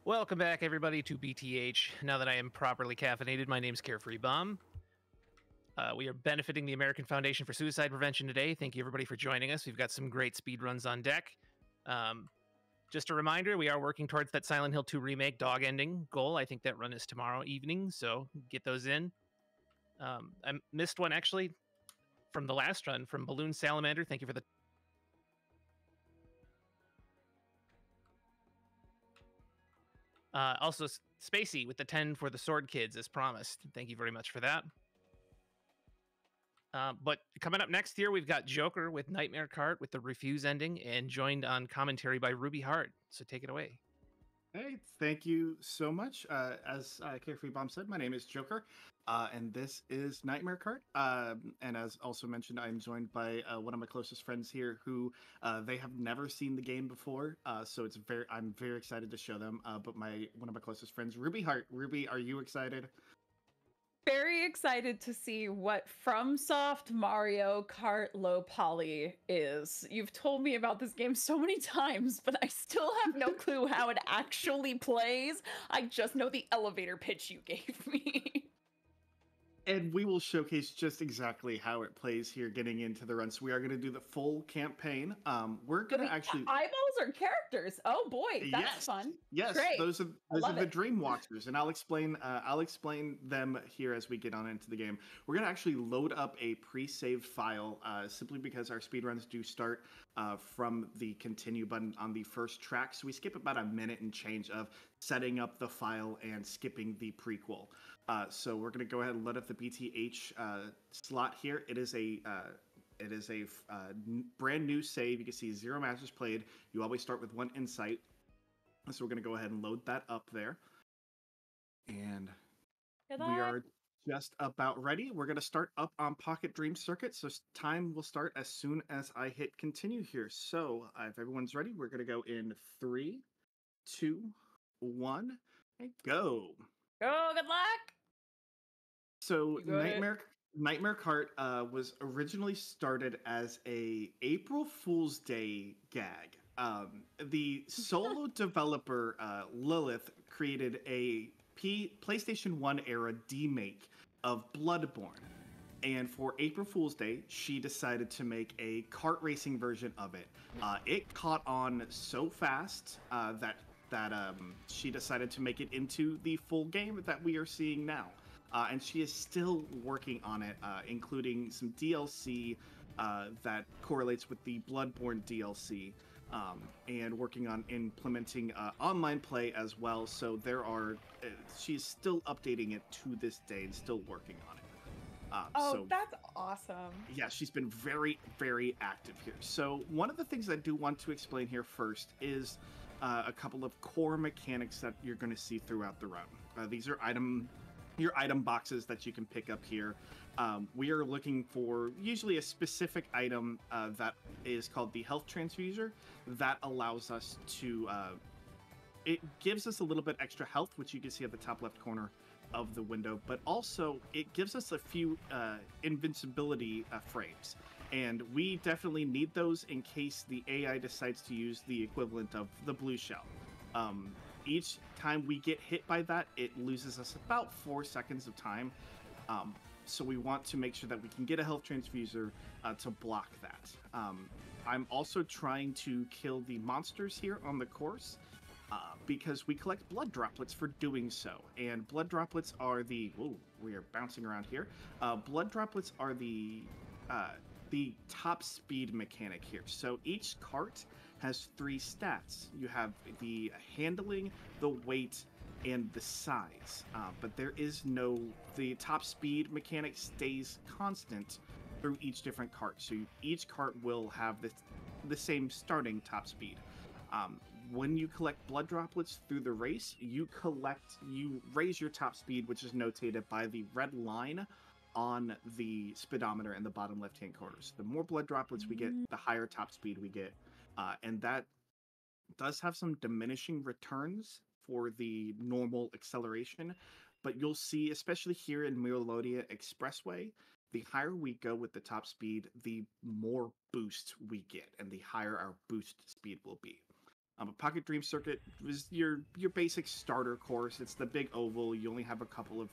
Welcome back, everybody, to BTH. Now that I am properly caffeinated, my name's Carefree Bomb. We are benefiting the American Foundation for Suicide Prevention today. Thank you, everybody, for joining us. We've got some great speed runs on deck. Just a reminder, we are working towards that Silent Hill 2 remake dog ending goal. I think that run is tomorrow evening, so get those in. I missed one, actually, from the last run, from Balloon Salamander. Thank you for the... Also, Spacey with the 10 for the Sword Kids, as promised. Thank you very much for that. But coming up next here, we've got j0kerr with Nightmare Kart with the Refuse ending, and joined on commentary by RUBIEHART. So take it away. Hey, thank you so much. As Carefree Bomb said, my name is j0kerr, and this is Nightmare Kart. And as also mentioned, I'm joined by one of my closest friends here who they have never seen the game before. So I'm very excited to show them. But one of my closest friends, RUBIEHART. Ruby, are you excited? Very excited to see what FromSoft Mario Kart Low Poly is. You've told me about this game so many times, but I still have no clue how it actually plays. I just know the elevator pitch you gave me. And we will showcase just exactly how it plays here getting into the run. So we are going to do the full campaign. We're going to actually... Eyeballs are characters. Oh boy, that's fun. Yes, great. those are the Dream Watchers, and I'll explain them here as we get on into the game. We're going to actually load up a pre-saved file simply because our speedruns do start from the continue button on the first track. So we skip about a minute and change of setting up the file and skipping the prequel. So we're going to go ahead and load up the BTH slot here. It is a brand new save. You can see 0 matches played. You always start with 1 insight. So we're going to go ahead and load that up there. And we are just about ready. We're going to start up on Pocket Dream Circuit. So time will start as soon as I hit continue here. So if everyone's ready, we're going to go in 3, 2, 1, and go. Oh, good luck. So Nightmare Kart was originally started as a April Fool's Day gag. The solo developer Lilith created a PlayStation 1 era demake of Bloodborne. And for April Fool's Day, she decided to make a kart racing version of it. It caught on so fast that she decided to make it into the full game that we are seeing now. And she is still working on it, including some DLC that correlates with the Bloodborne DLC, and working on implementing online play as well. So she's still updating it to this day and still working on it. That's awesome. Yeah, she's been very, very active here. So one of the things I do want to explain here first is a couple of core mechanics that you're going to see throughout the run. These are your item boxes that you can pick up here. We are looking for usually a specific item that is called the health transfuser that allows us to it gives us a little bit extra health, which you can see at the top left corner of the window, but also it gives us a few invincibility frames, and we definitely need those in case the AI decides to use the equivalent of the blue shell. Each time we get hit by that, it loses us about 4 seconds of time. So we want to make sure that we can get a health transfuser to block that. I'm also trying to kill the monsters here on the course because we collect blood droplets for doing so. And blood droplets are we are bouncing around here. Blood droplets are the top speed mechanic here. So each cart has 3 stats. You have the handling, the weight, and the size. But there is the top speed mechanic stays constant through each different cart. So each cart will have the same starting top speed. When you collect blood droplets through the race, you raise your top speed, which is notated by the red line on the speedometer in the bottom left-hand corners. The more blood droplets we get, the higher top speed we get. And that does have some diminishing returns for the normal acceleration, but you'll see, especially here in Melodia Expressway, the higher we go with the top speed, the more boost we get, and the higher our boost speed will be. A Pocket Dream Circuit was your basic starter course. It's the big oval. You only have a couple of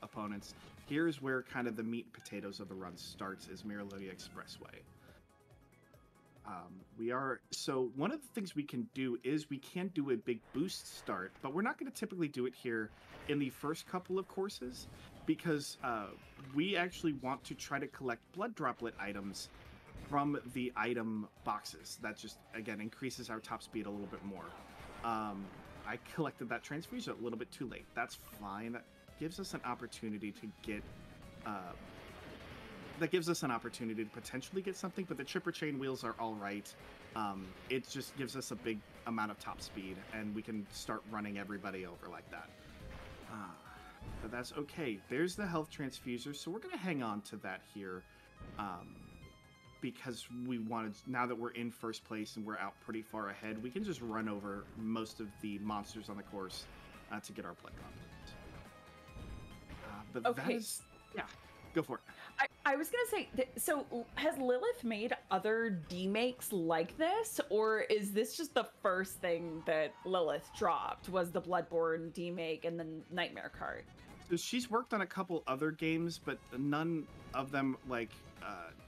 opponents. Here's where kind of the meat and potatoes of the run starts, is Miralodia Expressway. So one of the things we can do is we can do a big boost start, but we're not going to typically do it here in the first couple of courses, because we actually want to try to collect blood droplet items from the item boxes. That just, again, increases our top speed a little bit more. I collected that transfusion a little bit too late. That's fine. That gives us an opportunity to get potentially get something, but the chipper chain wheels are all right. It just gives us a big amount of top speed, and we can start running everybody over like that. But that's okay. There's the health transfuser, so we're going to hang on to that here, because we wanted, now that we're in first place and we're out pretty far ahead, we can just run over most of the monsters on the course to get our blood droplets. But Okay. that is, yeah, go for it. I was gonna say, so has Lilith made other demakes like this, or is this just the first thing that Lilith dropped, was the Bloodborne demake and the Nightmare Kart? So she's worked on a couple other games, but none of them like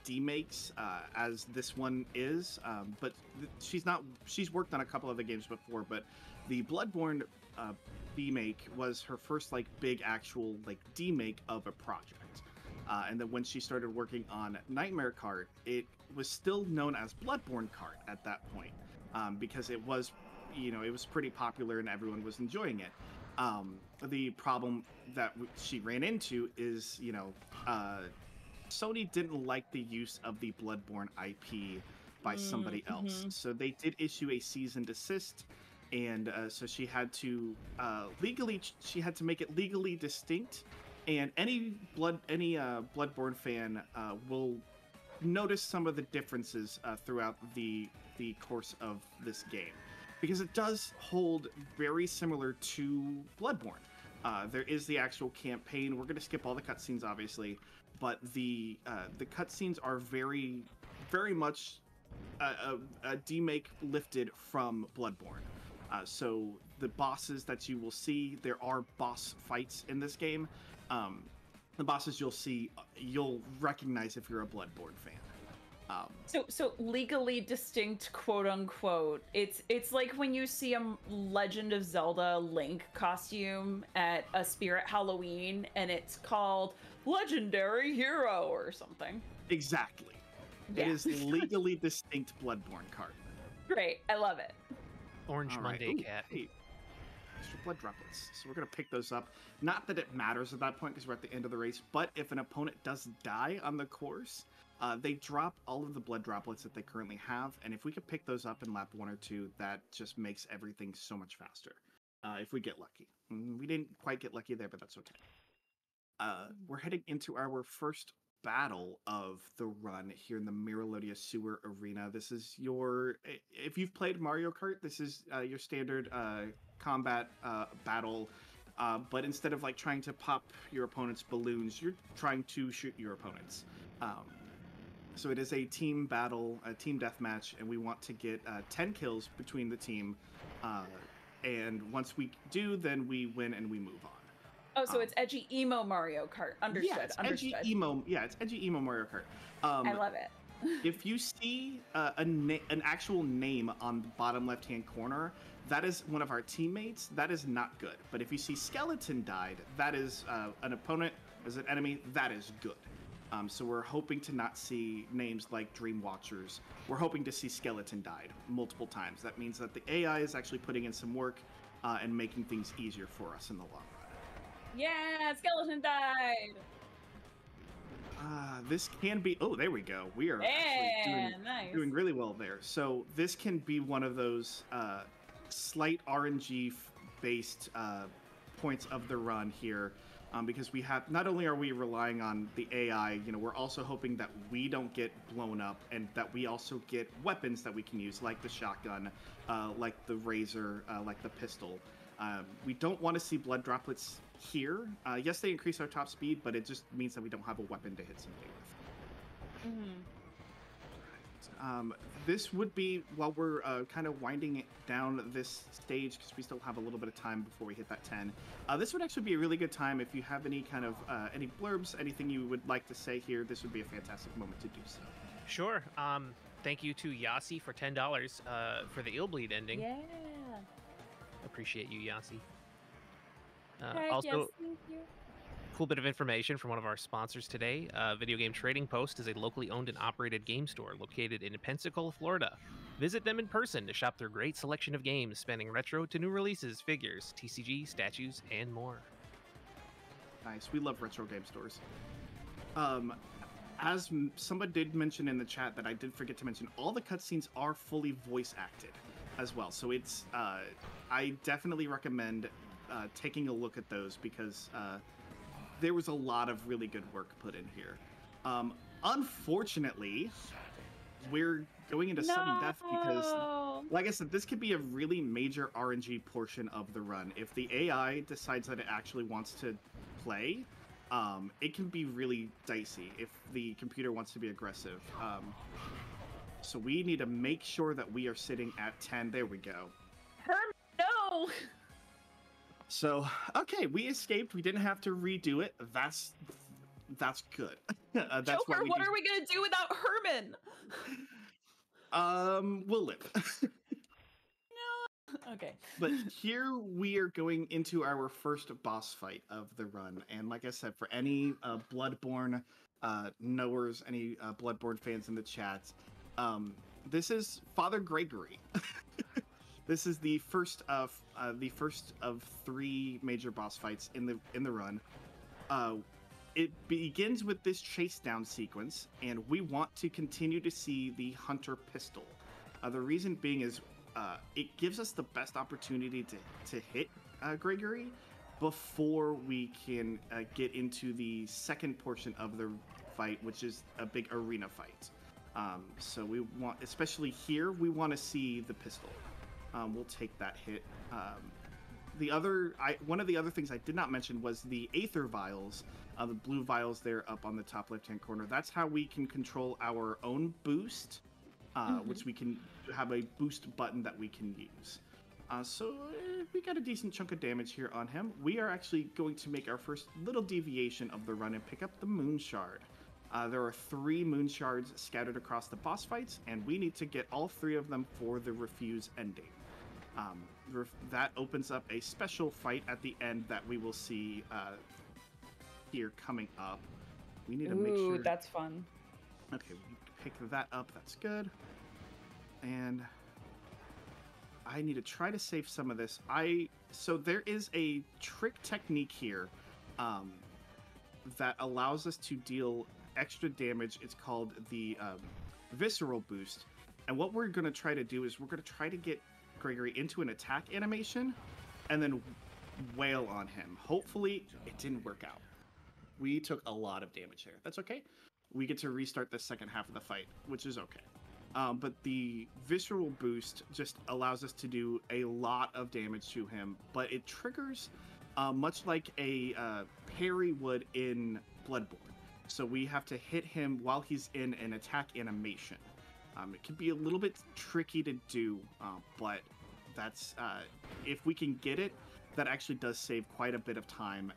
demakes as this one is. But she's worked on a couple other games before, but the Bloodborne demake was her first like big actual like demake of a project. And then when she started working on Nightmare Kart, it was still known as Bloodborne Kart at that point, because it was, it was pretty popular and everyone was enjoying it. The problem that she ran into is, Sony didn't like the use of the Bloodborne IP by somebody else, so they did issue a cease and desist, and so she had to make it legally distinct. And any Bloodborne fan will notice some of the differences throughout the course of this game, because it does hold very similar to Bloodborne. There is the actual campaign. We're going to skip all the cutscenes, obviously, but the cutscenes are very, very much a demake lifted from Bloodborne. So the bosses that you will see, there are boss fights in this game. The bosses you'll see, you'll recognize if you're a Bloodborne fan. So legally distinct, quote unquote. It's like when you see a Legend of Zelda Link costume at a Spirit Halloween, and it's called Legendary Hero or something. Exactly. Yeah. It is legally distinct Bloodborne card. Great, I love it. Orange Monday cat. Hey, extra blood droplets. So we're going to pick those up. Not that it matters at that point because we're at the end of the race, but if an opponent does die on the course, they drop all of the blood droplets that they currently have, and if we could pick those up in lap 1 or 2, that just makes everything so much faster. If we get lucky. We didn't quite get lucky there, but that's okay. We're heading into our first battle of the run here in the Miralodia Sewer Arena. This is if you've played Mario Kart, this is your standard combat battle, but instead of like trying to pop your opponent's balloons, you're trying to shoot your opponents. So it is a team battle, a team deathmatch, and we want to get 10 kills between the team, and once we do, then we win and we move on. Oh, so it's edgy emo Mario Kart. Understood. Yeah, it's understood. edgy emo. Yeah, it's edgy emo Mario Kart. I love it. If you see an actual name on the bottom left-hand corner, that is one of our teammates. That is not good. But if you see Skeleton died, that is an opponent, as an enemy, that is good. So we're hoping to not see names like Dream Watchers. We're hoping to see Skeleton died multiple times. That means that the AI is actually putting in some work and making things easier for us in the long run. Yeah, Skeleton died. This can be... Oh, there we go. We are actually doing really well there. So this can be one of those slight RNG-based points of the run here, because we have... Not only are we relying on the AI, we're also hoping that we don't get blown up and that we also get weapons that we can use, like the shotgun, like the razor, like the pistol. We don't want to see blood droplets here. Yes, they increase our top speed, but it just means that we don't have a weapon to hit somebody with. This would be, while we're kind of winding it down this stage, because we still have a little bit of time before we hit that 10, this would actually be a really good time if you have any kind of, any blurbs, anything you would like to say here, this would be a fantastic moment to do so. Sure. Thank you to Yasi for $10 for the Illbleed ending. Yeah. Appreciate you, Yasi. Heck Also, yes, thank you. cool bit of information from one of our sponsors today. Video Game Trading Post is a locally owned and operated game store located in Pensacola, Florida. Visit them in person to shop their great selection of games spanning retro to new releases, figures, TCG, statues, and more. Nice. We love retro game stores. As someone did mention in the chat that I did forget to mention, all the cutscenes are fully voice acted as well. So it's, I definitely recommend taking a look at those because there was a lot of really good work put in here. Unfortunately, we're going into sudden death because, like I said, this could be a really major RNG portion of the run. If the AI decides that it actually wants to play, it can be really dicey if the computer wants to be aggressive. So we need to make sure that we are sitting at 10. There we go. No! So, okay, we escaped. We didn't have to redo it. That's good. That's Joker, what are we gonna do without Herman? We'll live. No. Okay. But here we are going into our first boss fight of the run, and like I said, for any Bloodborne knowers, any Bloodborne fans in the chat, this is Father Gregory. This is the first of 3 major boss fights in the run. It begins with this chase down sequence, and we want to continue to see the Hunter pistol. The reason being is it gives us the best opportunity to hit Gregory before we can get into the second portion of the fight, which is a big arena fight. So we want, especially here, we want to see the pistol. We'll take that hit. One of the other things I did not mention was the Aether Vials, the blue vials there up on the top left-hand corner. That's how we can control our own boost, which we can have a boost button that we can use. So we got a decent chunk of damage here on him. We are actually going to make our first little deviation of the run and pick up the Moon Shard. There are 3 Moon Shards scattered across the boss fights, and we need to get all 3 of them for the Refuse ending. That opens up a special fight at the end that we will see here coming up. We need to make sure... Ooh, that's fun. Okay, we pick that up. That's good. And I need to try to save some of this. So there is a trick technique here that allows us to deal extra damage. It's called the Visceral Boost. And what we're going to try to do is we're going to try to get Gregory into an attack animation and then wail on him. Hopefully it didn't work out. We took a lot of damage there. That's okay. We get to restart the second half of the fight, which is okay. But the Visceral Boost just allows us to do a lot of damage to him, but it triggers much like a parry would in Bloodborne. So we have to hit him while he's in an attack animation. It can be a little bit tricky to do, but that's if we can get it, that actually does save quite a bit of time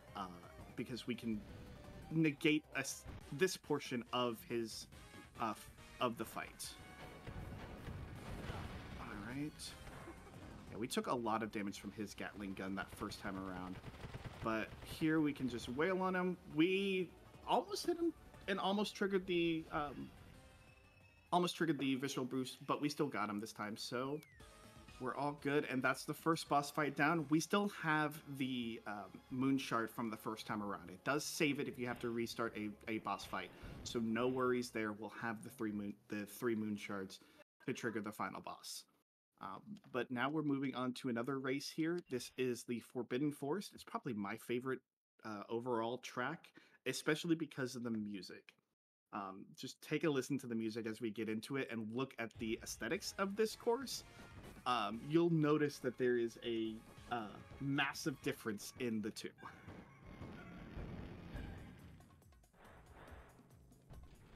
because we can negate this portion of his of the fight. All right. Yeah, we took a lot of damage from his Gatling gun that first time around, but here we can just wail on him. We almost hit him and almost triggered the Visceral Boost, but we still got him this time, so we're all good. And that's the first boss fight down. We still have the Moon Shard from the first time around. It does save it if you have to restart a boss fight, so no worries there. We'll have the three Moon Shards to trigger the final boss. But now we're moving on to another race here. This is the Forbidden Forest. It's probably my favorite overall track, especially because of the music. Just take a listen to the music as we get into it and look at the aesthetics of this course. You'll notice that there is a massive difference in the two.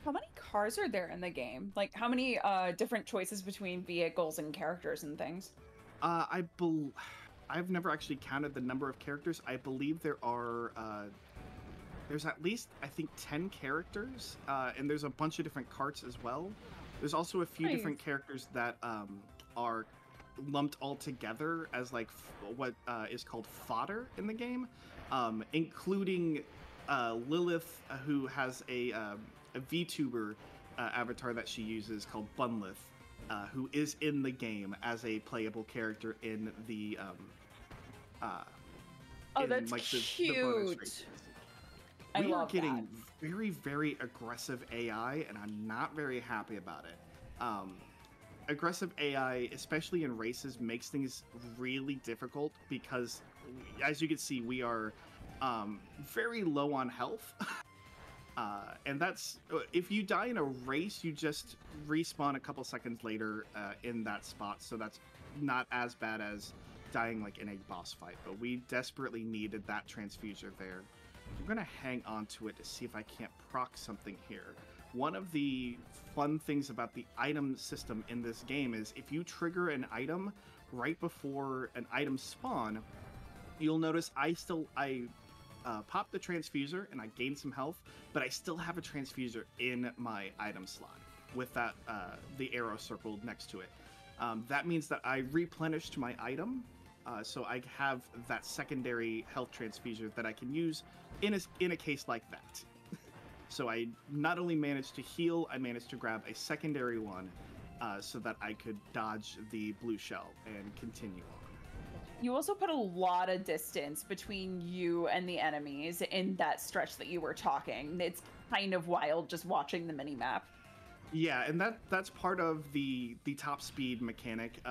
How many cars are there in the game? Like, how many different choices between vehicles and characters and things? I've never actually counted the number of characters. I believe there are there's at least, I think, 10 characters, and there's a bunch of different carts as well. There's also a few Nice. different characters that are lumped all together as like what is called fodder in the game, including Lilith, who has a VTuber avatar that she uses called Bunlith, who is in the game as a playable character in the Oh, that's cute. the bonus races. I We are love getting that. very, very aggressive AI, and I'm not very happy about it. Aggressive AI, especially in races, makes things really difficult because, as you can see, we are very low on health. And that's, if you die in a race, you just respawn a couple seconds later in that spot, so that's not as bad as dying like in a boss fight, but we desperately needed that transfuser there. I'm gonna hang on to it to see if I can't proc something here. One of the fun things about the item system in this game is if you trigger an item right before an item spawn, you'll notice I pop the transfuser and I gain some health, but I still have a transfuser in my item slot with that the arrow circled next to it. That means that I replenished my item, so I have that secondary health transfuser that I can use in a case like that. So I not only managed to heal, I managed to grab a secondary one so that I could dodge the blue shell and continue on. You also put a lot of distance between you and the enemies in that stretch that you were talking. It's kind of wild just watching the minimap. Yeah, and that's part of the top speed mechanic.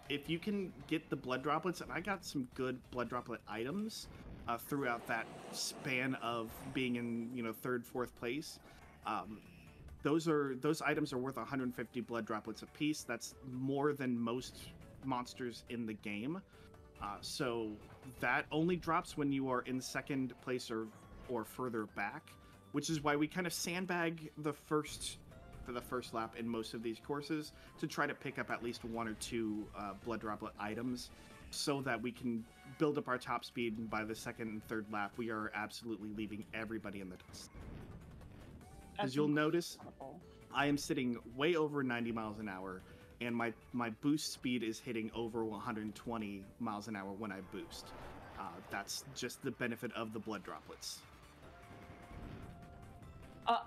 If you can get the blood droplets, and I got some good blood droplet items throughout that span of being in third, fourth place. Those items are worth 150 blood droplets apiece. That's more than most monsters in the game. So that only drops when you are in second place or further back, which is why we kind of sandbag for the first lap in most of these courses to try to pick up at least one or two blood droplet items so that we can build up our top speed, and by the second and third lap we are absolutely leaving everybody in the dust. As you'll notice, I am sitting way over 90 miles an hour, and my boost speed is hitting over 120 miles an hour when I boost. That's just the benefit of the blood droplets.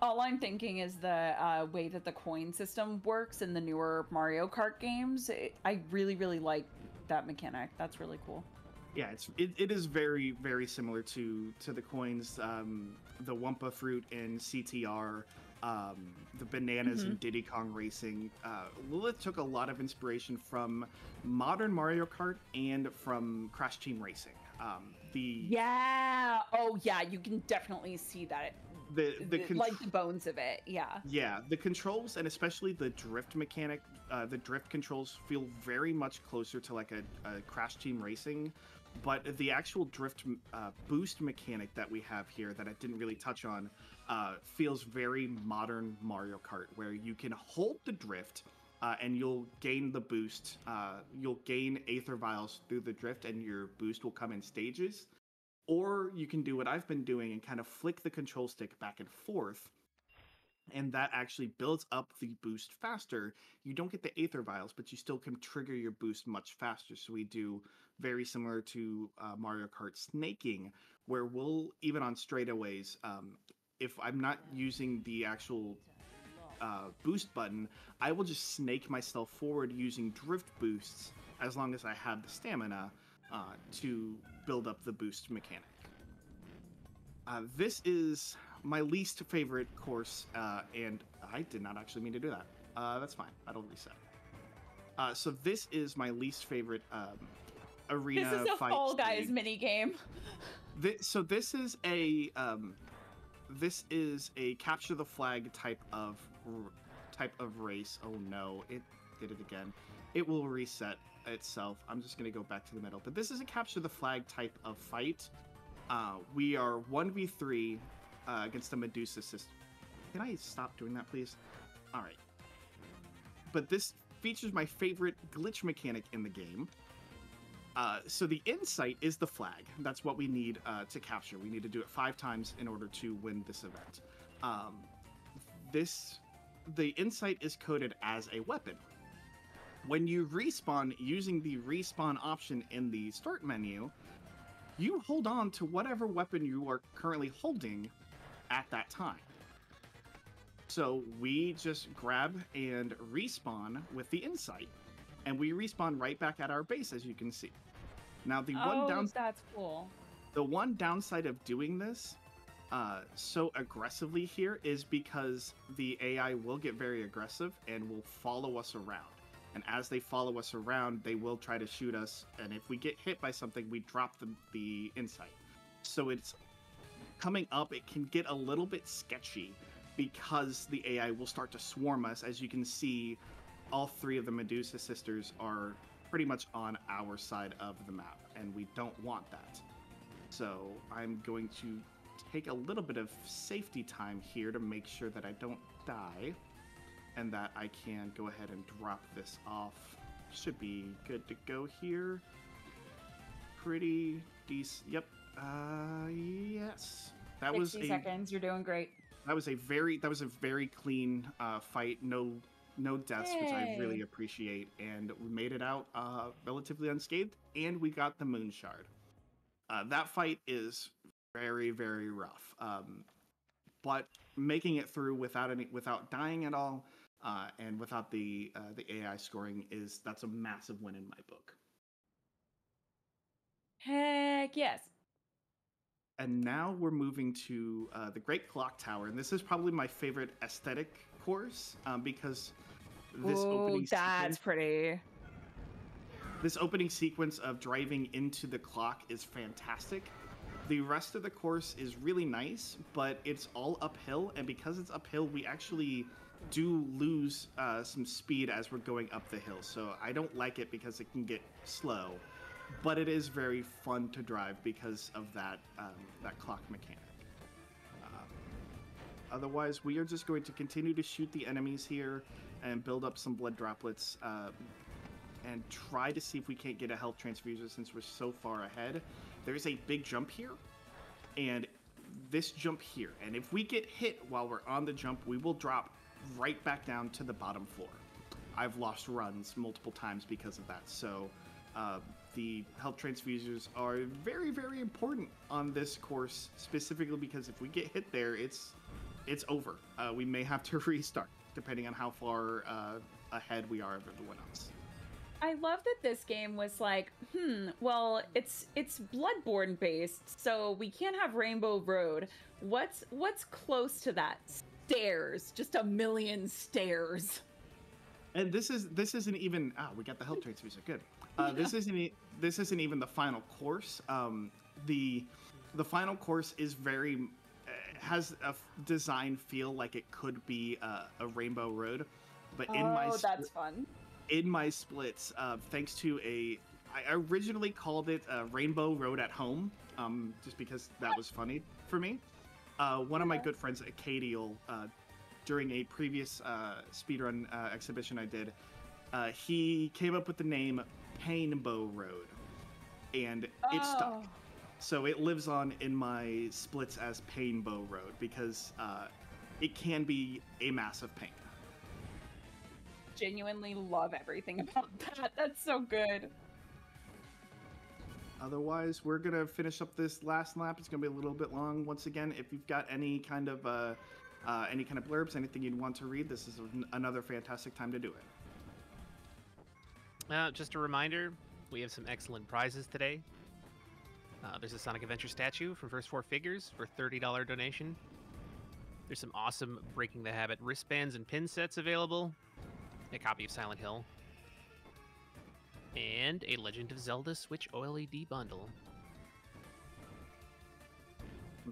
All I'm thinking is the way that the coin system works in the newer Mario Kart games. I really, really like that mechanic. That's really cool. Yeah, it is very, very similar to the coins, the Wumpa fruit in CTR, the bananas in Diddy Kong Racing. Lilith took a lot of inspiration from modern Mario Kart and from Crash Team Racing. Yeah. Oh, yeah. You can definitely see that. Like the bones of it. Yeah. Yeah, the controls and especially the drift mechanic, the drift controls feel very much closer to like a Crash Team Racing, but the actual drift boost mechanic that we have here that I didn't really touch on feels very modern Mario Kart, where you can hold the drift and you'll gain the boost. You'll gain Aether Vials through the drift and your boost will come in stages. Or you can do what I've been doing and kind of flick the control stick back and forth, and that actually builds up the boost faster. You don't get the Aether Vials, but you still can trigger your boost much faster. So we do very similar to Mario Kart snaking, where we'll, even on straightaways, if I'm not using the actual boost button, I will just snake myself forward using drift boosts as long as I have the stamina to build up the boost mechanic. This is my least favorite course, and I did not actually mean to do that. That's fine. That'll reset. So this is my least favorite arena fight. This is a Fall Guys mini game. So this is a capture the flag type of race. Oh no, it did it again. It will reset itself. I'm just going to go back to the middle. But this is a capture the flag type of fight. We are 1v3 against the Medusa system. Can I stop doing that, please? All right. But this features my favorite glitch mechanic in the game. So the insight is the flag. That's what we need to capture. We need to do it 5 times in order to win this event. The insight is coded as a weapon. When you respawn using the respawn option in the start menu, you hold on to whatever weapon you are currently holding at that time. So we just grab and respawn with the insight, and we respawn right back at our base, as you can see. Now That's cool. The one downside of doing this so aggressively here is because the AI will get very aggressive and will follow us around. And as they follow us around, they will try to shoot us. And if we get hit by something, we drop the insight. So it's coming up, it can get a little bit sketchy because the AI will start to swarm us. As you can see, all 3 of the Medusa sisters are pretty much on our side of the map, and we don't want that. So I'm going to take a little bit of safety time here to make sure that I don't die, and that I can go ahead and drop this off. Should be good to go here. Pretty decent. Yep. Yes. That 60 was 60 seconds. You're doing great. That was a very clean fight. No deaths, which I really appreciate, and we made it out relatively unscathed, and we got the moon shard. That fight is very, very rough, but making it through without dying at all, and without the AI scoring that's a massive win in my book. Heck yes. And now we're moving to the Great Clock Tower, and this is probably my favorite aesthetic course because this opening that's pretty. This opening sequence of driving into the clock is fantastic. The rest of the course is really nice, but it's all uphill, and because it's uphill, we actually do lose some speed as we're going up the hill. So I don't like it because it can get slow, but it is very fun to drive because of that clock mechanic. Otherwise, we are just going to continue to shoot the enemies here and build up some blood droplets, and try to see if we can't get a health transfusion since we're so far ahead. There's a big jump here, and this jump here. And if we get hit while we're on the jump, we will drop right back down to the bottom floor. I've lost runs multiple times because of that. So the health transfusions are very, very important on this course, specifically because if we get hit there, it's over. We may have to restart, depending on how far ahead we are of everyone else. I love that this game was like, well, it's Bloodborne based, so we can't have Rainbow Road. What's close to that? Stairs, just a million stairs. And this isn't even. We got the health transfusion. Good. This isn't even the final course. The final course is very has a design feel like it could be a Rainbow Road, but that's fun. In my splits, thanks to I originally called it Rainbow Road at Home, just because that was funny for me. One of my good friends, Acadial, during a previous speedrun exhibition I did, he came up with the name Painbow Road, and it stuck. So it lives on in my splits as Painbow Road because it can be a massive pain. Genuinely love everything about that. That's so good. Otherwise, we're gonna finish up this last lap. It's gonna be a little bit long. Once again, if you've got any kind of blurbs, anything you'd want to read, this is another fantastic time to do it. Just a reminder, we have some excellent prizes today. There's a Sonic Adventure statue from First Four Figures for $30 donation. There's some awesome Breaking the Habit wristbands and pin sets available. A copy of Silent Hill. And a Legend of Zelda Switch OLED bundle.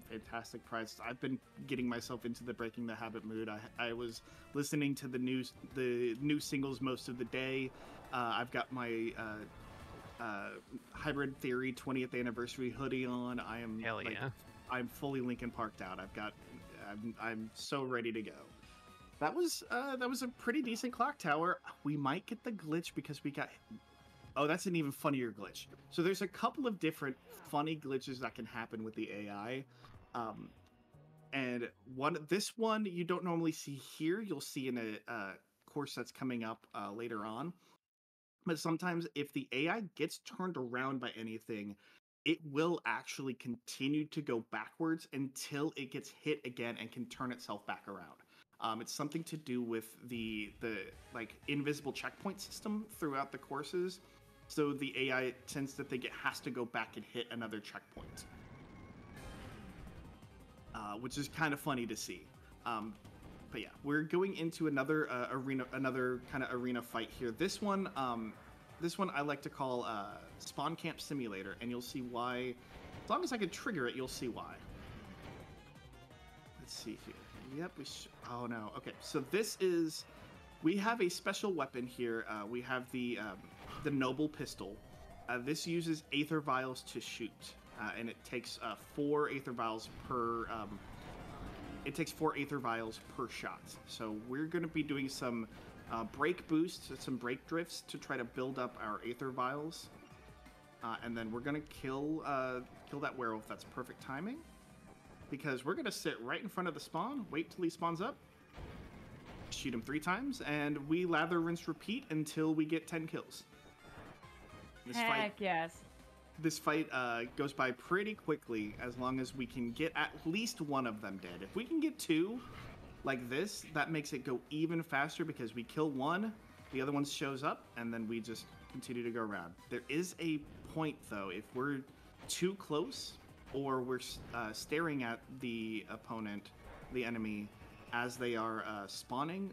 Fantastic prize. I've been getting myself into the Breaking the Habit mood. I was listening to the new singles most of the day. I've got my Hybrid Theory 20th anniversary hoodie on. I am Hell yeah. I'm fully Linkin Parked out. I've got I'm so ready to go. That was a pretty decent clock tower. We might get the glitch because we got. Oh, that's an even funnier glitch. So there's a couple of different funny glitches that can happen with the AI. And this one you don't normally see here. You'll see in a course that's coming up later on. But sometimes if the AI gets turned around by anything, it will actually continue to go backwards until it gets hit again and can turn itself back around. It's something to do with the like invisible checkpoint system throughout the courses. So the AI tends to think it has to go back and hit another checkpoint, which is kind of funny to see. But yeah, we're going into another kind of arena fight here. This one I like to call Spawn Camp Simulator, and you'll see why. As long as I can trigger it, you'll see why. Let's see here. Yep, oh no. Okay, so we have a special weapon here. We have the Noble Pistol. This uses Aether Vials to shoot, and it takes 4 Aether Vials per. It takes 4 Aether Vials per shot. So we're going to be doing some break boosts, some break drifts to try to build up our Aether Vials. And then we're going to kill that werewolf. That's perfect timing. Because we're going to sit right in front of the spawn, wait till he spawns up, shoot him 3 times, and we lather, rinse, repeat until we get 10 kills. Yes. This fight goes by pretty quickly as long as we can get at least one of them dead. If we can get 2 like this, that makes it go even faster because we kill one, the other one shows up, and then we just continue to go around. There is a point, though, if we're too close or we're staring at the opponent, the enemy, as they are spawning,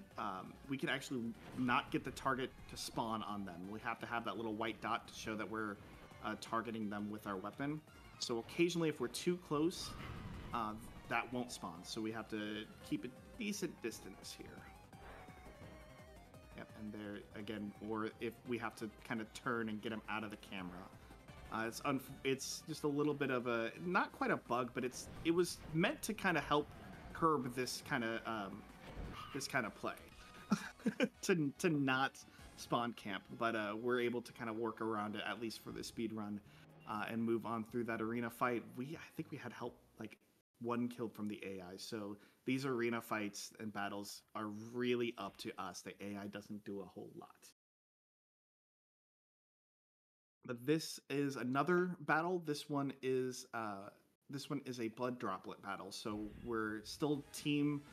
we can actually not get the target to spawn on them. We have to have that little white dot to show that we're targeting them with our weapon. So occasionally if we're too close, that won't spawn. So we have to keep a decent distance here. Yep, and there again, or if we have to kind of turn and get them out of the camera. It's just a little bit of a, not quite a bug, but it was meant to kind of help curb this kind of play to not spawn camp, but we're able to kind of work around it, at least for the speed run, and move on through that arena fight. I think we had help, like 1 kill from the AI. So these arena fights and battles are really up to us. The AI doesn't do a whole lot. But this is another battle. This one is a blood droplet battle. So we're still team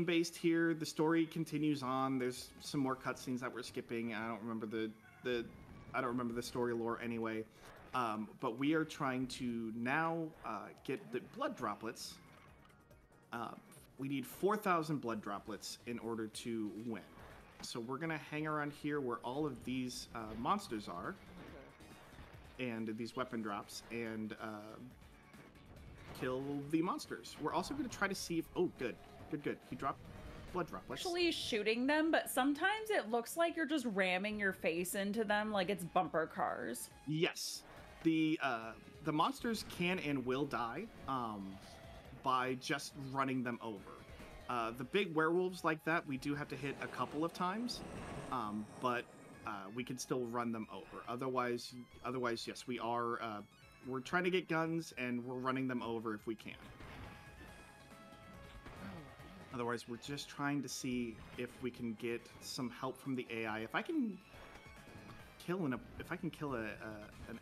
based here. The story continues on. There's some more cutscenes that we're skipping. I don't remember the story lore anyway. But we are trying to now get the blood droplets. We need 4,000 blood droplets in order to win. So we're gonna hang around here where all of these monsters are, and these weapon drops, and kill the monsters. We're also gonna try to see if, oh, good. He dropped blood droplets. Actually shooting them, but sometimes it looks like you're just ramming your face into them like it's bumper cars. Yes, the monsters can and will die by just running them over. The big werewolves like that, we do have to hit a couple of times, but we can still run them over. Otherwise, yes, we're trying to get guns and we're running them over if we can. Otherwise, we're just trying to see if we can get some help from the AI. If I can kill an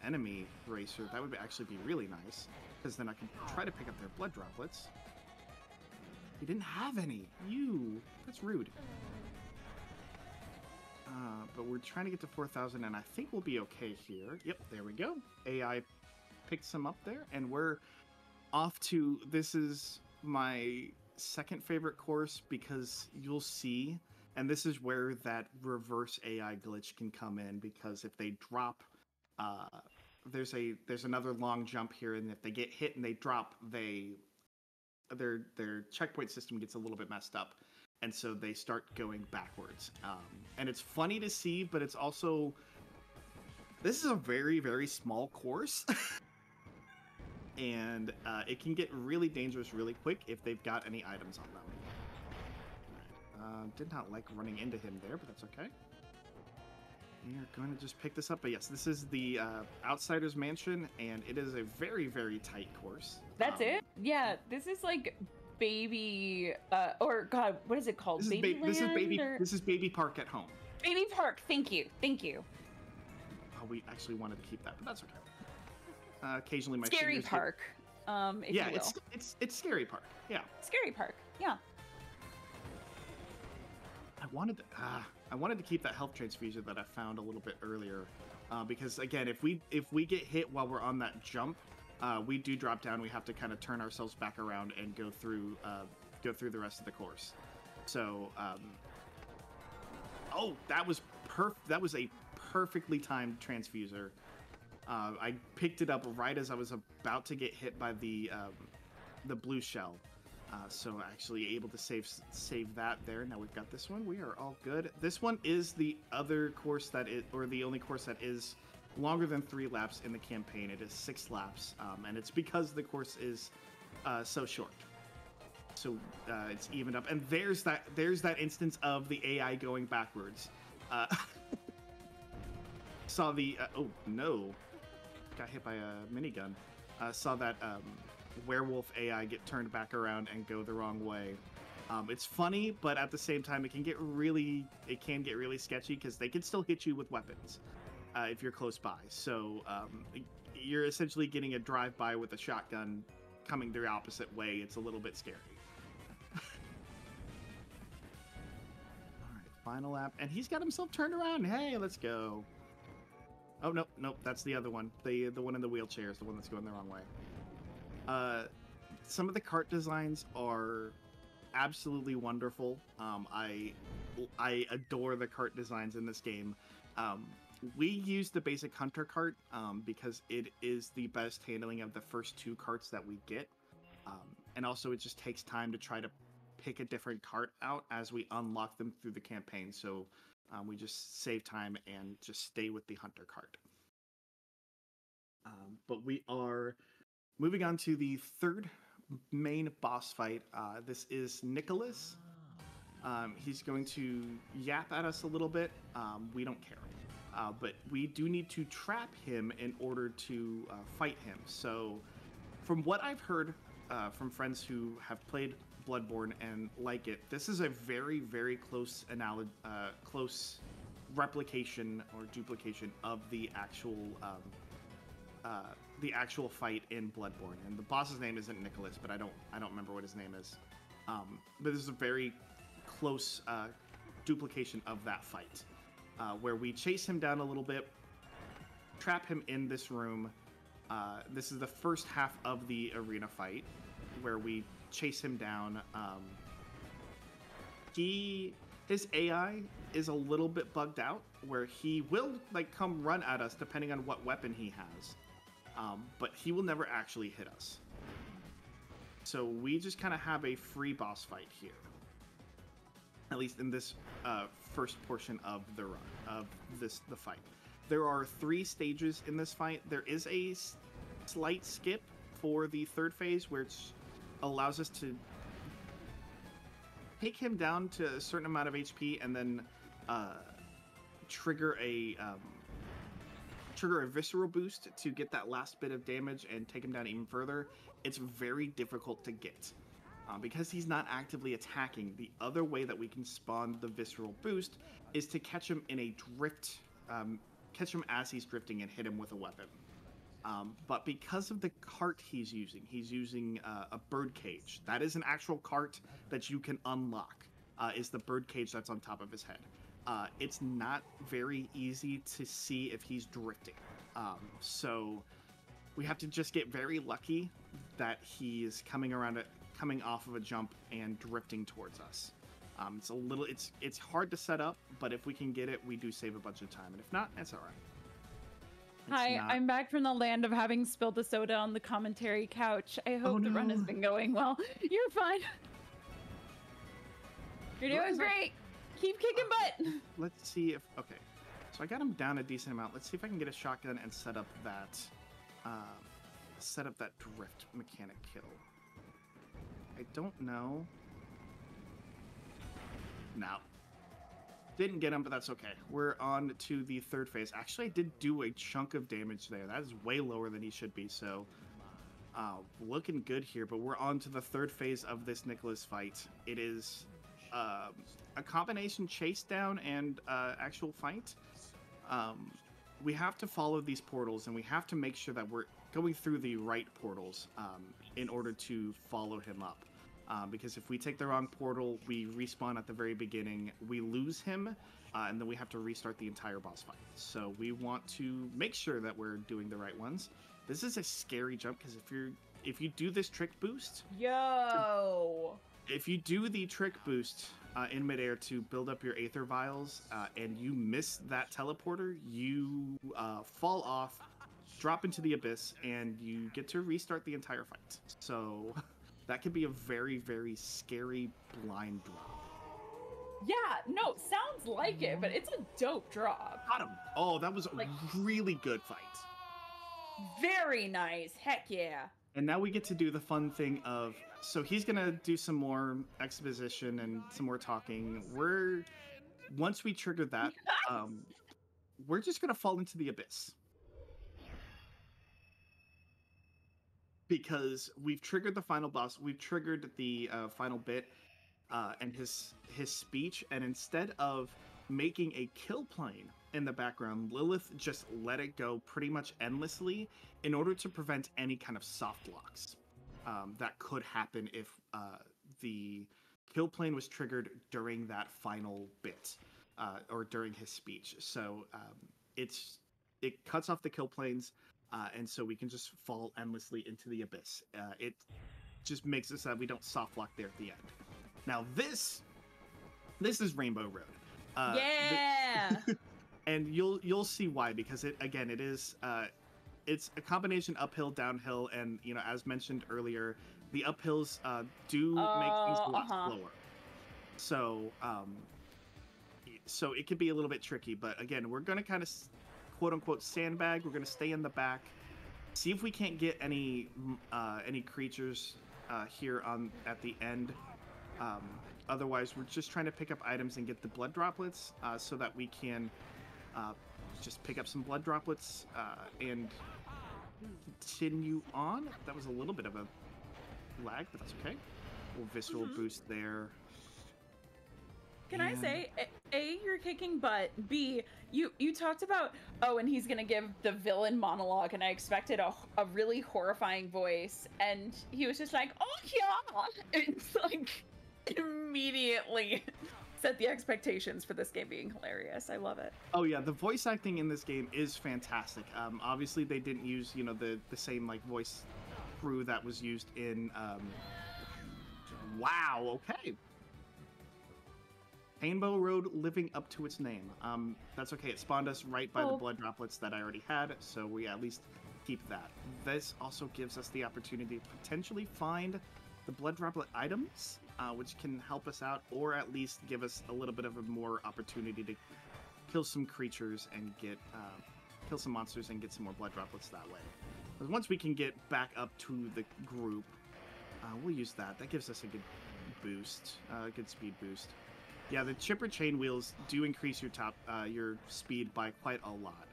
enemy racer, that would actually be really nice, because then I can try to pick up their blood droplets. He didn't have any. That's rude. But we're trying to get to 4,000, and I think we'll be okay here. Yep, there we go. AI picked some up there, and we're off to, this is my second favorite course, because you'll see, and this is where that reverse AI glitch can come in, because if they drop, there's another long jump here, and if they get hit and they drop, their checkpoint system gets a little bit messed up, and so they start going backwards. And it's funny to see, but it's also, this is a very, very small course. and it can get really dangerous really quick if they've got any items on them. Did not like running into him there, but that's okay. We are going to just pick this up. But yes, this is the Outsider's Mansion, and it is a very, very tight course. That's it? Yeah, this is like baby, or God, what is it called? This is baby park at home. Baby park, thank you. Oh, we actually wanted to keep that, but that's okay. Occasionally my Scary park, if you will. It's Scary Park, yeah. Scary park, yeah. I wanted to keep that health transfuser that I found a little bit earlier, because again, if we get hit while we're on that jump, we do drop down. We have to kind of turn ourselves back around and go through the rest of the course. So, oh, that was a perfectly timed transfuser. I picked it up right as I was about to get hit by the blue shell. So actually able to save that there. Now we've got this one. We are all good. This one is the other course or the only course that is longer than 3 laps in the campaign. It is 6 laps, and it's because the course is so short. So it's evened up. And there's that instance of the AI going backwards. Saw the oh no, got hit by a minigun. Saw that werewolf AI get turned back around and go the wrong way. It's funny, but at the same time, it can get really sketchy because they can still hit you with weapons if you're close by. So you're essentially getting a drive-by with a shotgun coming the opposite way. It's a little bit scary. All right, final lap, and he's got himself turned around. Hey, let's go. Oh nope, that's the other one. The one in the wheelchair is the one that's going the wrong way. Some of the cart designs are absolutely wonderful. I adore the cart designs in this game. We use the basic hunter cart because it is the best handling of the first 2 carts that we get, and also it just takes time to try to pick a different cart out as we unlock them through the campaign. So we just save time and just stay with the hunter cart. But we are moving on to the 3rd main boss fight. This is Nicholas. He's going to yap at us a little bit. We don't care. But we do need to trap him in order to fight him. So from what I've heard from friends who have played Bloodborne and like it, this is a very, very close close replication or duplication of the actual fight in Bloodborne. And the boss's name isn't Nicholas, but I don't remember what his name is. But this is a very close duplication of that fight, where we chase him down a little bit, trap him in this room. This is the first half of the arena fight, where we chase him down. His AI is a little bit bugged out, where he will come run at us depending on what weapon he has. But he will never actually hit us. So we just kind of have a free boss fight here. At least in this first portion of the run, of the fight. There are 3 stages in this fight. There is a slight skip for the 3rd phase where it allows us to take him down to a certain amount of HP and then trigger a visceral boost to get that last bit of damage and take him down even further. It's very difficult to get because he's not actively attacking. The other way that we can spawn the visceral boost is to catch him in a drift, catch him as he's drifting and hit him with a weapon. But because of the cart he's using a bird cage. That is an actual cart that you can unlock, is the bird cage that's on top of his head. It's not very easy to see if he's drifting. So we have to just get very lucky that he's coming off of a jump and drifting towards us. It's hard to set up, but if we can get it, we do save a bunch of time. And if not, that's all right. Hi, I'm back from the land of having spilled the soda on the commentary couch. I hope the run has been going well. You're fine. You're doing great. Keep kicking butt. Let's see if... Okay. So I got him down a decent amount. Let's see if I can get a shotgun and set up that set up that drift mechanic kill? I don't know. No. Didn't get him, but that's okay. We're on to the third phase. Actually, I did do a chunk of damage there. That is way lower than he should be, so looking good here. But we're on to the third phase of this Nicholas fight. It is a combination chase down and actual fight. We have to follow these portals, and we have to make sure that we're going through the right portals in order to follow him up. Because if we take the wrong portal, we respawn at the very beginning, we lose him, and then we have to restart the entire boss fight. So we want to make sure that we're doing the right ones. This is a scary jump because if you do this trick boost, if you do the trick boost in midair to build up your Aether Vials and you miss that teleporter, you fall off, drop into the abyss, and you get to restart the entire fight. So that could be a very, very scary blind drop. Yeah, no, sounds like it, but it's a dope drop. Got him. Oh, that was a really good fight. Very nice. Heck yeah. And now we get to do the fun thing of, so he's going to do some more exposition and some more talking. Once we trigger that, we're just going to fall into the abyss. Because we've triggered the final boss, we've triggered the final bit and his speech, and instead of making a kill plane in the background, Lilith just let it go pretty much endlessly in order to prevent any kind of soft locks that could happen if the kill plane was triggered during that final bit or during his speech. So it cuts off the kill planes. And so we can just fall endlessly into the abyss. It just makes it so that we don't soft lock there at the end. Now this is Rainbow Road. Yeah. And you'll see why, because it's a combination uphill, downhill, and as mentioned earlier, the uphills do make things a lot slower. So it could be a little bit tricky, but again, we're gonna kind of quote-unquote sandbag. We're going to stay in the back, see if we can't get any creatures here at the end. Otherwise, we're just trying to pick up items and get the blood droplets so that we can just pick up some blood droplets and continue on. That was a little bit of a lag, but that's okay. A little visceral boost there. Can I say, A, you're kicking butt. B, you talked about, and he's gonna give the villain monologue, and I expected a really horrifying voice, and he was just like, oh yeah! It's like, immediately set the expectations for this game being hilarious. I love it. Oh yeah, the voice acting in this game is fantastic. Obviously they didn't use, the same voice crew that was used in, wow, okay. Rainbow Road living up to its name. That's okay. It spawned us right by the blood droplets that I already had, so we at least keep that. This also gives us the opportunity to potentially find the blood droplet items, which can help us out, or at least give us a little bit of a more opportunity to kill some creatures and kill some monsters and get some more blood droplets that way. Because once we can get back up to the group, we'll use that. That gives us a good boost, a good speed boost. Yeah, the chipper chain wheels do increase your speed by quite a lot.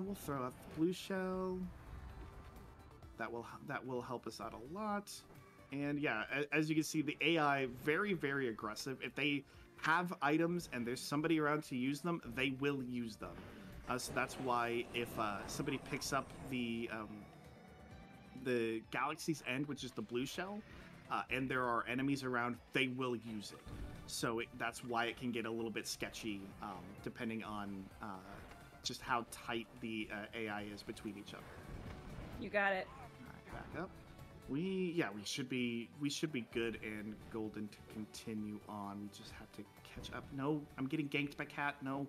We'll throw out the blue shell. That will help us out a lot. And yeah, as you can see, the AI very, very aggressive. If they have items and there's somebody around to use them, they will use them. So that's why if somebody picks up the Galaxy's End, which is the blue shell, and there are enemies around, they will use it. So that's why it can get a little bit sketchy, depending on just how tight the AI is between each other. You got it. All right, back up. We should be good and golden to continue on. We just have to catch up. No, I'm getting ganked by cat. No.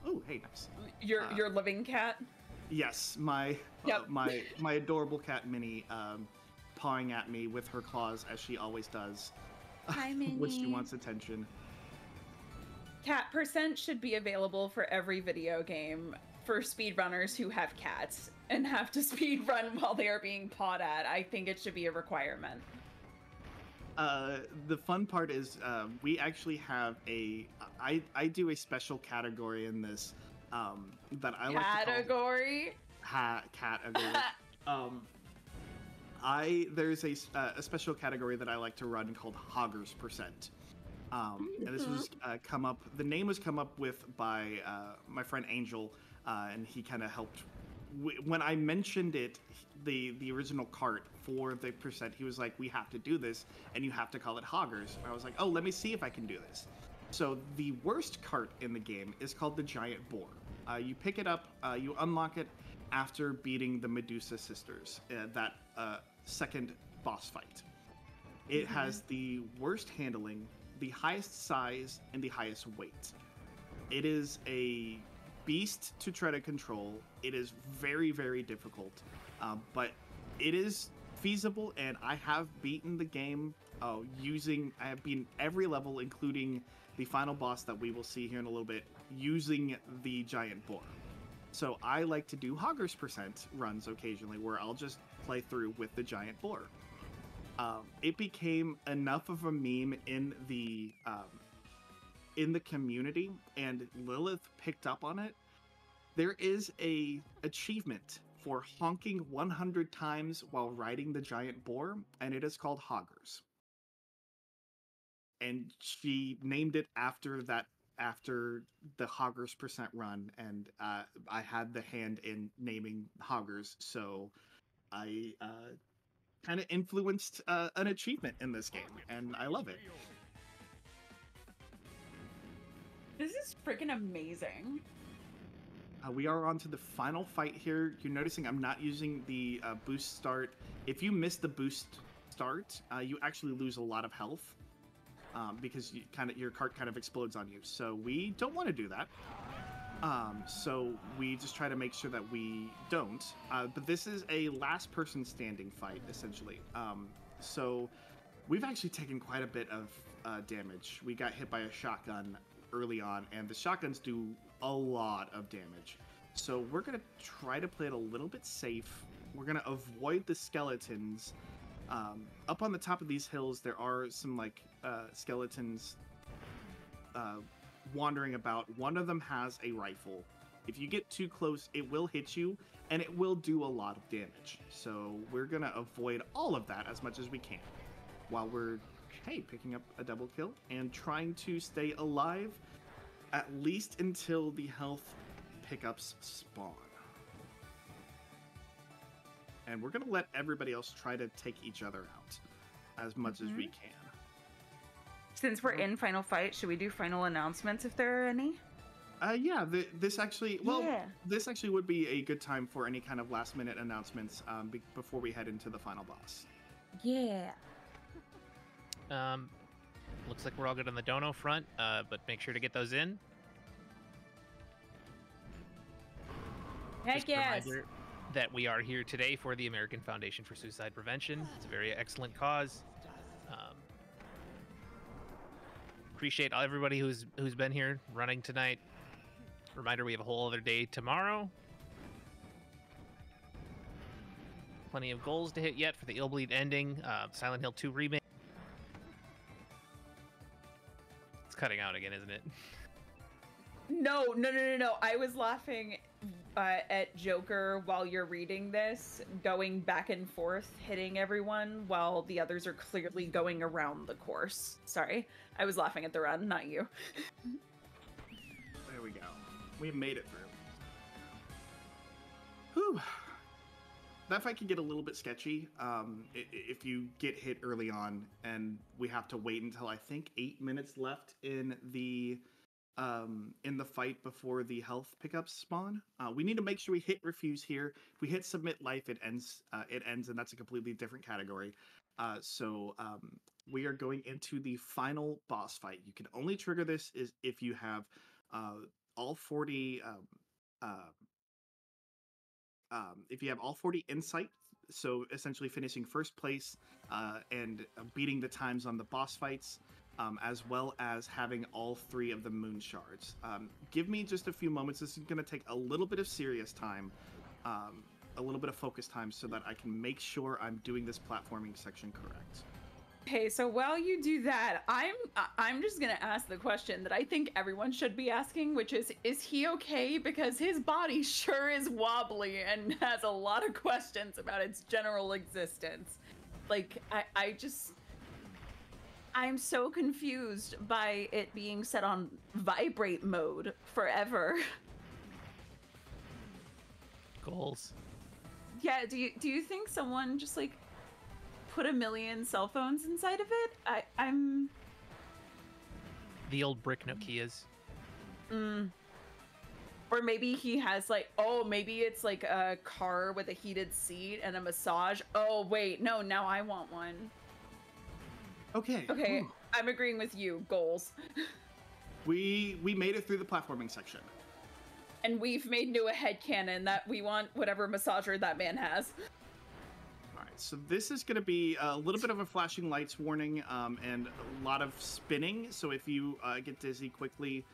Oh, hey, nice. Your living cat. Yes, my adorable cat Minnie, pawing at me with her claws as she always does. Hi, Minnie. Which she wants attention. Cat percent should be available for every video game for speedrunners who have cats and have to speedrun while they are being pawed at. I think it should be a requirement. The fun part is we actually have I do a special category in this that I like to call category. There's a special category that I like to run called Hoggers Percent. And this was the name was come up with by my friend Angel, and he kind of helped. When I mentioned it, the original Kart for the percent, he was like, we have to do this, and you have to call it Hoggers. I was like, oh, let me see if I can do this. So the worst Kart in the game is called the Giant Boar. You pick it up, you unlock it after beating the Medusa sisters, that second boss fight. It has the worst handling, the highest size, and the highest weight. It is a beast to try to control. It is very, very difficult, but it is feasible, and I have beaten the game I have beaten every level, including the final boss that we will see here in a little bit, using the Giant Boar. So I like to do Hoggers Percent runs occasionally, where I'll just play through with the Giant Boar. It became enough of a meme in the community, and Lilith picked up on it. There is a achievement for honking 100 times while riding the Giant Boar, and it is called Hoggers. And she named it after the Hoggers Percent run, and I had the hand in naming Hoggers, so I kind of influenced an achievement in this game, and I love it. This is freaking amazing. We are on to the final fight here. You're noticing I'm not using the boost start. If you miss the boost start, you actually lose a lot of health because your cart kind of explodes on you. So we don't want to do that. So we just try to make sure that we don't. But this is a last person standing fight, essentially. So we've actually taken quite a bit of damage. We got hit by a shotgun early on, and the shotguns do a lot of damage. So we're going to try to play it a little bit safe. We're going to avoid the skeletons. Up on the top of these hills, there are some skeletons wandering about. One of them has a rifle. If you get too close, it will hit you, and it will do a lot of damage. So we're going to avoid all of that as much as we can, while we're, picking up a double kill and trying to stay alive at least until the health pickups spawn. And we're going to let everybody else try to take each other out as much as we can. Since we're in final fight, should we do final announcements if there are any? This actually would be a good time for any kind of last minute announcements before we head into the final boss. Yeah. Looks like we're all good on the dono front, but make sure to get those in. Heck Just a yes. reminder that we are here today for the American Foundation for Suicide Prevention. It's a very excellent cause. Appreciate everybody who's been here running tonight. Reminder, we have a whole other day tomorrow. Plenty of goals to hit yet for the Illbleed ending. Silent Hill 2 remake. It's cutting out again, isn't it? No. I was laughing at j0kerr while you're reading this, going back and forth, hitting everyone while the others are clearly going around the course. Sorry. I was laughing at the run, not you. There we go. We made it through. Whew. That fight can get a little bit sketchy if you get hit early on, and we have to wait until I think 8 minutes left in the fight before the health pickups spawn. We need to make sure we hit refuse here. If we hit submit life, it ends, and that's a completely different category. So we are going into the final boss fight. You can only trigger this if you have all 40. If you have all 40 insight, so essentially finishing first place and beating the times on the boss fights, as well as having all 3 of the moon shards. Give me just a few moments. This is going to take a little bit of serious time, a little bit of focus time, so that I can make sure I'm doing this platforming section correct. Okay, so while you do that, I'm just gonna ask the question that I think everyone should be asking, which is he okay? Because his body sure is wobbly and has a lot of questions about its general existence. Like, I'm so confused by it being set on vibrate mode forever. Goals. Yeah, do you think someone just like put a million cell phones inside of it? I'm The old brick Nokias. Or maybe he has like, oh, maybe it's like a car with a heated seat and a massage. Oh wait, no, now I want one. Okay. Okay, Ooh. I'm agreeing with you. Goals. We made it through the platforming section. And we've made new a headcanon that we want whatever massager that man has. All right, so this is going to be a little bit of a flashing lights warning and a lot of spinning. So if you get dizzy quickly,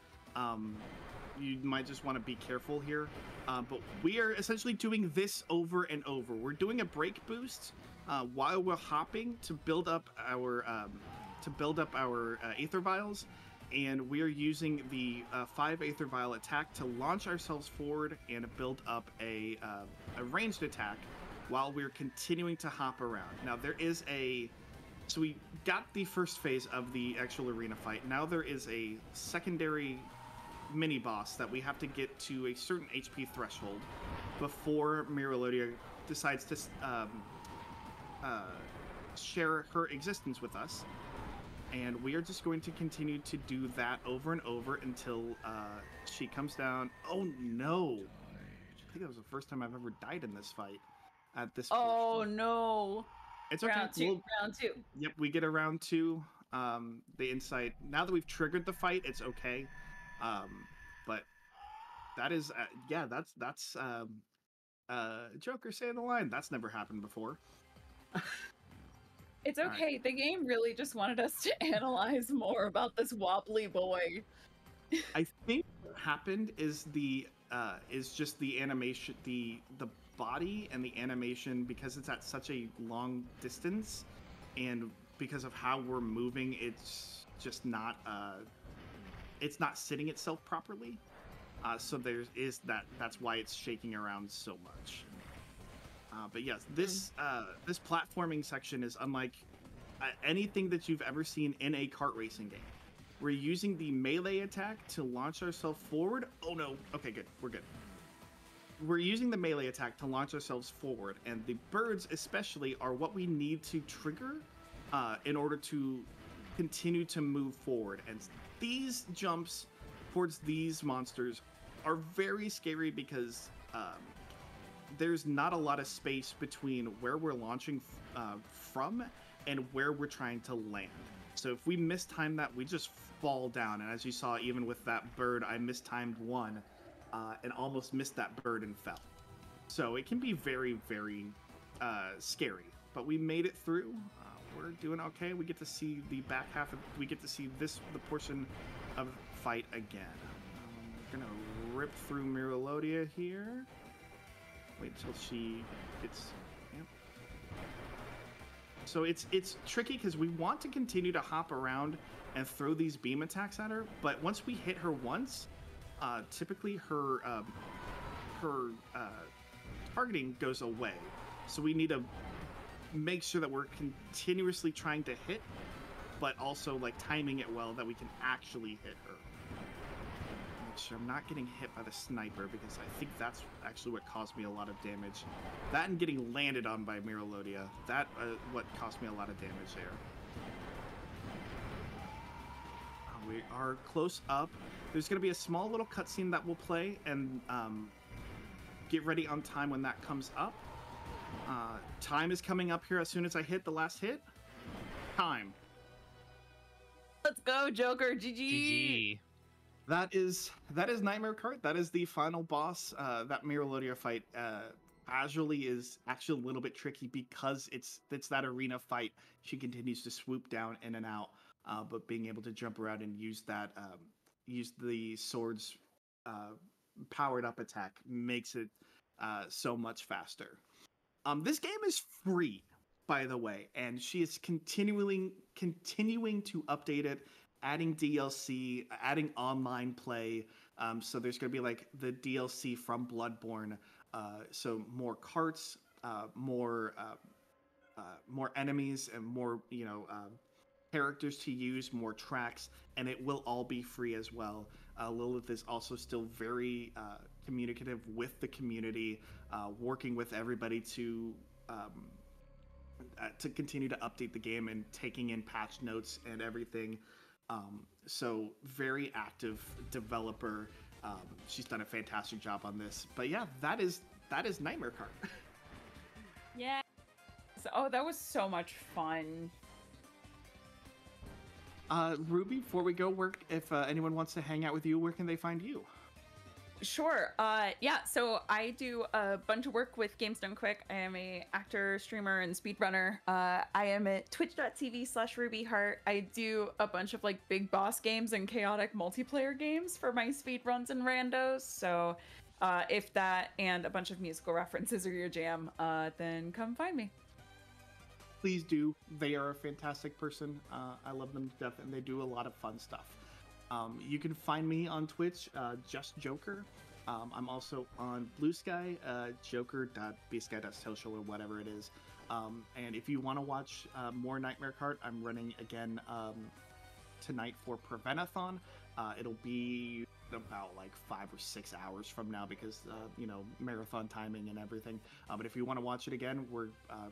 you might just want to be careful here. But we are essentially doing this over and over. We're doing a break boost while we're hopping to build up our Aether Vials. And we are using the 5 Aether Vial attack to launch ourselves forward and build up a ranged attack while we're continuing to hop around. Now so we got the first phase of the actual arena fight. Now there is a secondary mini boss that we have to get to a certain HP threshold before Miralodia decides to share her existence with us. And we are just going to continue to do that over and over until she comes down. Oh no! I think that was the first time I've ever died in this fight. At this Oh portion. no! It's okay. Round 2. Round 2. Yep, we get a round 2. The insight. Now that we've triggered the fight, it's okay. But that is that's Joker saying the line. That's never happened before. It's okay. Right. The game really just wanted us to analyze more about this wobbly boy. I think what happened is just the animation, the body and the animation, because it's at such a long distance, and because of how we're moving, it's just not it's not sitting itself properly. So that's why it's shaking around so much. But yes, this platforming section is unlike anything that you've ever seen in a kart racing game. We're using the melee attack to launch ourselves forward. Oh no, okay, good, we're good. We're using the melee attack to launch ourselves forward, and the birds especially are what we need to trigger in order to continue to move forward. And these jumps towards these monsters are very scary because there's not a lot of space between where we're launching from and where we're trying to land. So if we mistime that, we just fall down. And as you saw, even with that bird, I mistimed one and almost missed that bird and fell. So it can be very, very scary. But we made it through. We're doing okay. We get to see the back half we get to see the portion of the fight again. We're gonna rip through Miralodia here. Wait till she gets. Yep. So it's tricky because we want to continue to hop around and throw these beam attacks at her, but once we hit her once, typically her targeting goes away. So we need to make sure that we're continuously trying to hit, but also like timing it well that we can actually hit her. Make sure I'm not getting hit by the sniper, because I think that's actually what caused me a lot of damage. That and getting landed on by Miralodia. That what cost me a lot of damage there. We are close up. There's going to be a small little cutscene that will play, and get ready on time when that comes up. Time is coming up here as soon as I hit the last hit. Time. Let's go, Joker. GG. GG. That is Nightmare Kart. That is the final boss. That Miralodia fight casually is actually a little bit tricky because it's that arena fight. She continues to swoop down in and out. but being able to jump around and use that use the sword's powered up attack makes it so much faster. This game is free, by the way, and she is continuing to update it, adding DLC, adding online play. So there's going to be like the DLC from Bloodborne, so more carts, more enemies, and more characters to use, more tracks, and it will all be free as well. Lilith is also still very communicative with the community, working with everybody to continue to update the game and taking in patch notes and everything. So very active developer. She's done a fantastic job on this. But yeah, that is Nightmare Kart. Yeah. Oh, that was so much fun. Ruby, before we go, if anyone wants to hang out with you, where can they find you? Sure. Yeah, so I do a bunch of work with Games Done Quick. I am a actor, streamer, and speedrunner. I am at twitch.tv/RUBIEHART. I do a bunch of like big boss games and chaotic multiplayer games for my speedruns and randos. So if that and a bunch of musical references are your jam, then come find me. Please do. They are a fantastic person. I love them to death, and they do a lot of fun stuff. You can find me on Twitch, just j0kerr. I'm also on Blue Sky, j0kerr.bsky.social or whatever it is. And if you want to watch more Nightmare Kart, I'm running again tonight for Preventathon. It'll be about like 5 or 6 hours from now because marathon timing and everything. But if you want to watch it again,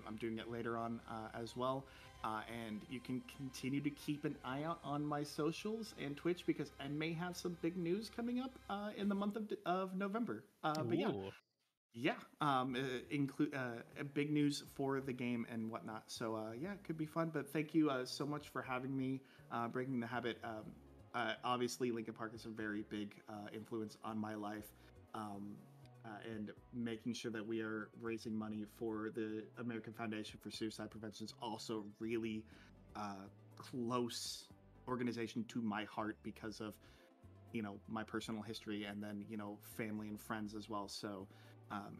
I'm doing it later on as well. And you can continue to keep an eye out on my socials and Twitch because I may have some big news coming up in the month of November. But yeah, include big news for the game and whatnot. So yeah, it could be fun. But thank you so much for having me, Breaking the Habit. Obviously, Linkin Park is a very big influence on my life, and making sure that we are raising money for the American Foundation for Suicide Prevention is also really close organization to my heart because of my personal history and then family and friends as well. So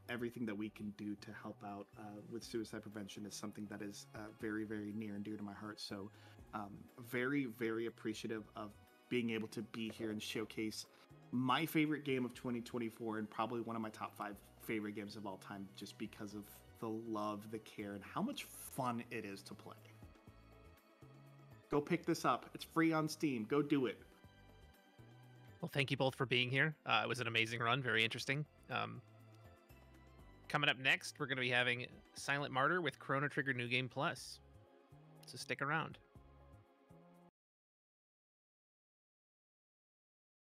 everything that we can do to help out with suicide prevention is something that is very, very near and dear to my heart. So very, very appreciative of being able to be here and showcase my favorite game of 2024 and probably one of my top 5 favorite games of all time, just because of the love, the care, and how much fun it is to play. Go pick this up. It's free on Steam. Go do it. Well, thank you both for being here. It was an amazing run, very interesting. Coming up next, we're going to be having Silent Martyr with Chrono Trigger New Game Plus. So stick around.